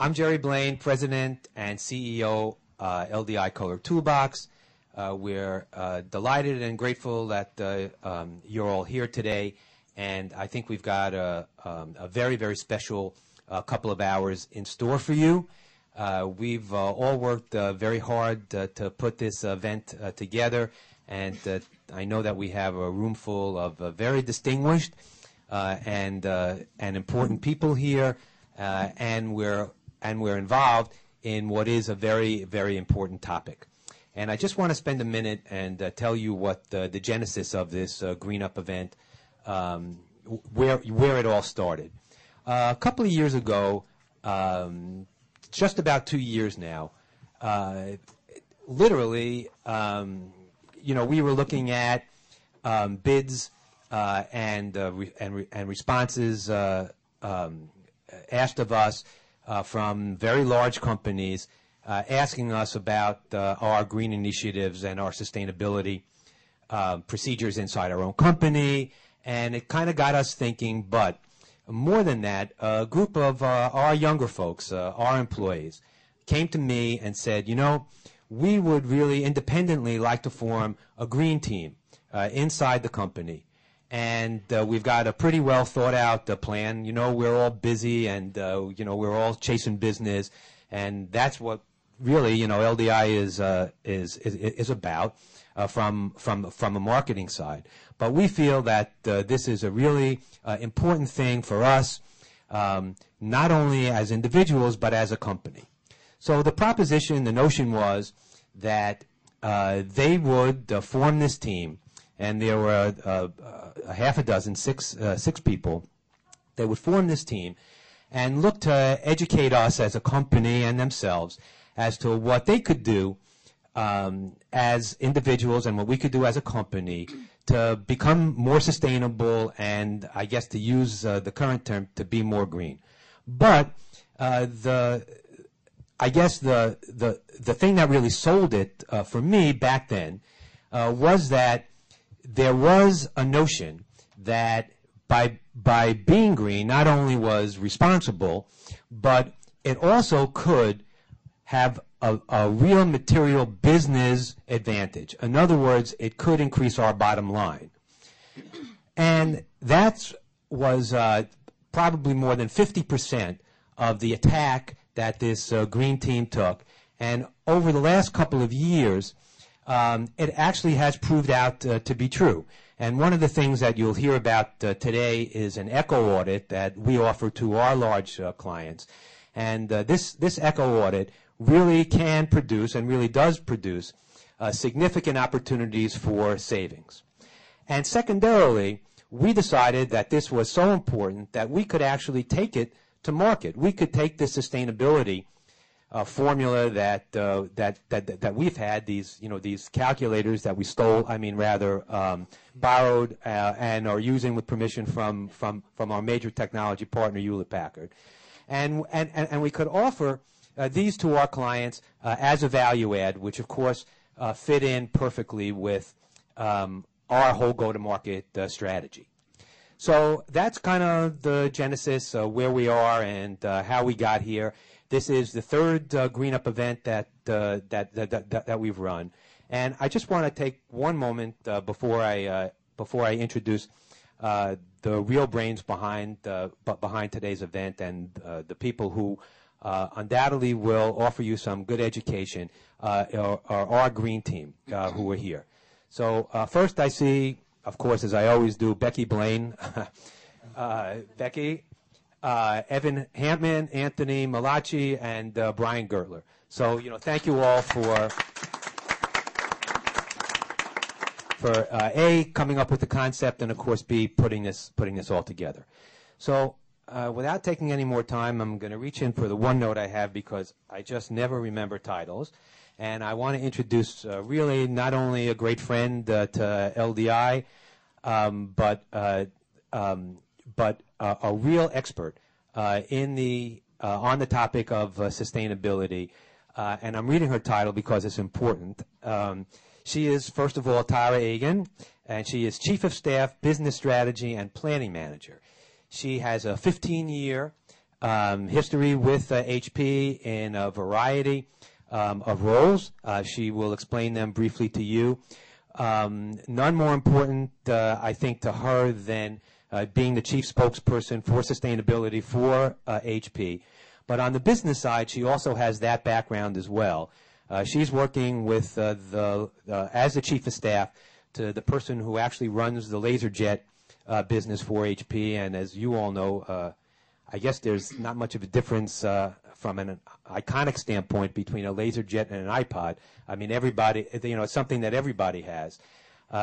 I'm Jerry Blaine, President and CEO, LDI Color Toolbox. We're delighted and grateful that you're all here today, and I think we've got a very, very special couple of hours in store for you. We've all worked very hard to put this event together, and I know that we have a room full of very distinguished and important people here, and we're involved in what is a very, very important topic. And I just want to spend a minute and tell you what the genesis of this Green Up event, where it all started. A couple of years ago, just about 2 years now, literally, we were looking at bids and responses asked of us from very large companies asking us about our green initiatives and our sustainability procedures inside our own company, and it kind of got us thinking. But more than that, a group of our younger folks, our employees, came to me and said, we would really independently like to form a green team inside the company. And we've got a pretty well thought out plan. We're all busy, and we're all chasing business, and that's what really LDI is about from a marketing side. But we feel that this is a really important thing for us, not only as individuals but as a company. So the proposition, the notion was that they would form this team. And there were a half a dozen, six people. They would form this team and look to educate us as a company and themselves as to what they could do as individuals and what we could do as a company to become more sustainable and, I guess, to use the current term, to be more green. But the thing that really sold it for me back then was that there was a notion that by being green not only was responsible, but it also could have a real material business advantage. In other words, it could increase our bottom line. And that was probably more than 50% of the attack that this green team took. And over the last couple of years, it actually has proved out to be true. And one of the things that you'll hear about today is an eco audit that we offer to our large clients. And this eco audit really can produce and really does produce significant opportunities for savings. And secondarily, we decided that this was so important that we could actually take it to market. We could take this sustainability formula that we've had, these calculators that we stole, borrowed and are using with permission from our major technology partner, Hewlett-Packard. And we could offer these to our clients as a value add, which of course fit in perfectly with our whole go-to-market strategy. So that's kind of the genesis of where we are and how we got here. This is the third Green Up event that we've run, and I just want to take one moment before I introduce the real brains behind today's event and the people who undoubtedly will offer you some good education. Are our green team who are here. So first, I see, of course, as I always do, Becky Blaine, Becky. Evan Hampman, Anthony Malachi, and Brian Gertler. So, thank you all for A, coming up with the concept, and of course, B, putting this all together. So, without taking any more time, I'm going to reach in for the one note I have because I just never remember titles. And I want to introduce really not only a great friend to LDI, but a real expert on the topic of sustainability. And I'm reading her title because it's important. She is, first of all, Tara Egan, and she is Chief of Staff, Business Strategy, and Planning Manager. She has a 15-year history with HP in a variety of roles. She will explain them briefly to you. None more important, I think, to her than being the chief spokesperson for sustainability for HP. But on the business side, she also has that background as well. She's working with as the chief of staff to the person who actually runs the LaserJet business for HP. And as you all know, I guess there's not much of a difference from an iconic standpoint between a LaserJet and an iPod. I mean, everybody, it's something that everybody has.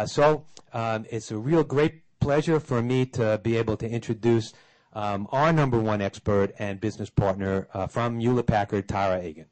So it's a real great pleasure for me to be able to introduce our #1 expert and business partner from Hewlett-Packard, Tara Egan.